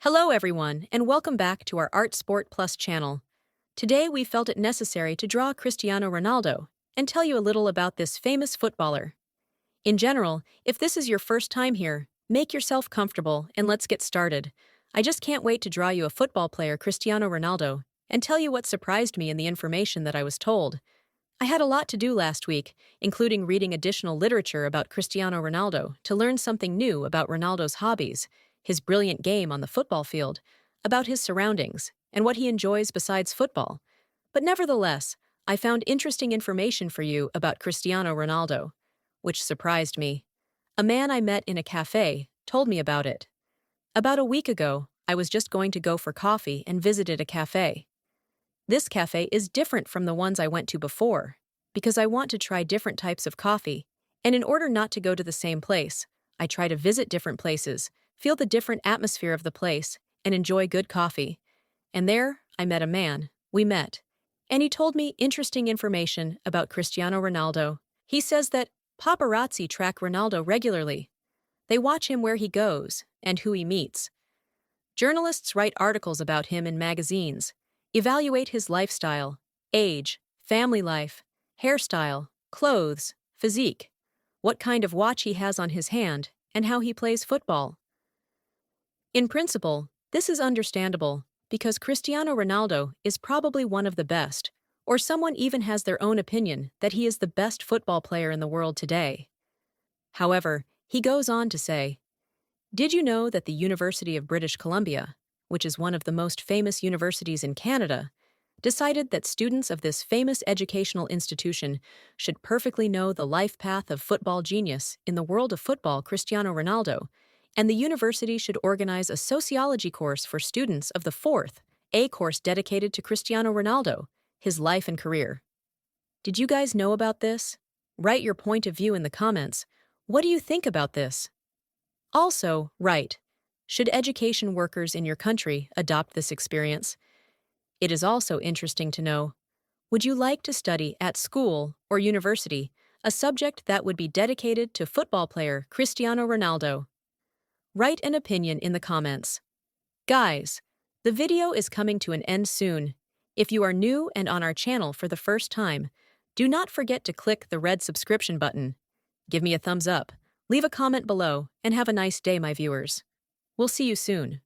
Hello everyone, and welcome back to our Art Sport Plus channel. Today we felt it necessary to draw Cristiano Ronaldo and tell you a little about this famous footballer. In general, if this is your first time here, make yourself comfortable and let's get started. I just can't wait to draw you a football player Cristiano Ronaldo and tell you what surprised me in the information that I was told. I had a lot to do last week, including reading additional literature about Cristiano Ronaldo to learn something new about Ronaldo's hobbies, his brilliant game on the football field, about his surroundings, and what he enjoys besides football. But nevertheless, I found interesting information for you about Cristiano Ronaldo, which surprised me. A man I met in a cafe told me about it. About a week ago, I was just going to go for coffee and visited a cafe. This cafe is different from the ones I went to before, because I want to try different types of coffee, and in order not to go to the same place, I try to visit different places, feel the different atmosphere of the place, and enjoy good coffee. And there, I met a man. We met. And he told me interesting information about Cristiano Ronaldo. He says that paparazzi track Ronaldo regularly. They watch him where he goes and who he meets. Journalists write articles about him in magazines, evaluate his lifestyle, age, family life, hairstyle, clothes, physique, what kind of watch he has on his hand, and how he plays football. In principle, this is understandable because Cristiano Ronaldo is probably one of the best, or someone even has their own opinion that he is the best football player in the world today. However, he goes on to say, "Did you know that the University of British Columbia, which is one of the most famous universities in Canada, decided that students of this famous educational institution should perfectly know the life path of football genius in the world of football Cristiano Ronaldo, and the university should organize a sociology course for students of the fourth, A course dedicated to Cristiano Ronaldo, his life and career." Did you guys know about this? Write your point of view in the comments. What do you think about this? Also, write, should education workers in your country adopt this experience? It is also interesting to know, would you like to study at school or university a subject that would be dedicated to football player Cristiano Ronaldo? Write an opinion in the comments. Guys, the video is coming to an end soon. If you are new and on our channel for the first time, do not forget to click the red subscription button. Give me a thumbs up, leave a comment below, and have a nice day, my viewers. We'll see you soon.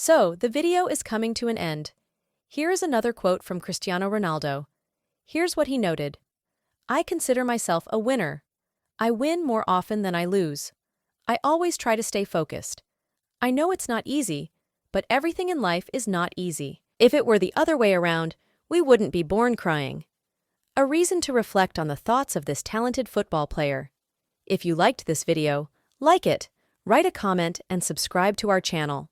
So, the video is coming to an end. Here is another quote from Cristiano Ronaldo. Here's what he noted. "I consider myself a winner. I win more often than I lose. I always try to stay focused. I know it's not easy, but everything in life is not easy. If it were the other way around, we wouldn't be born crying." A reason to reflect on the thoughts of this talented football player. If you liked this video, like it, write a comment and subscribe to our channel.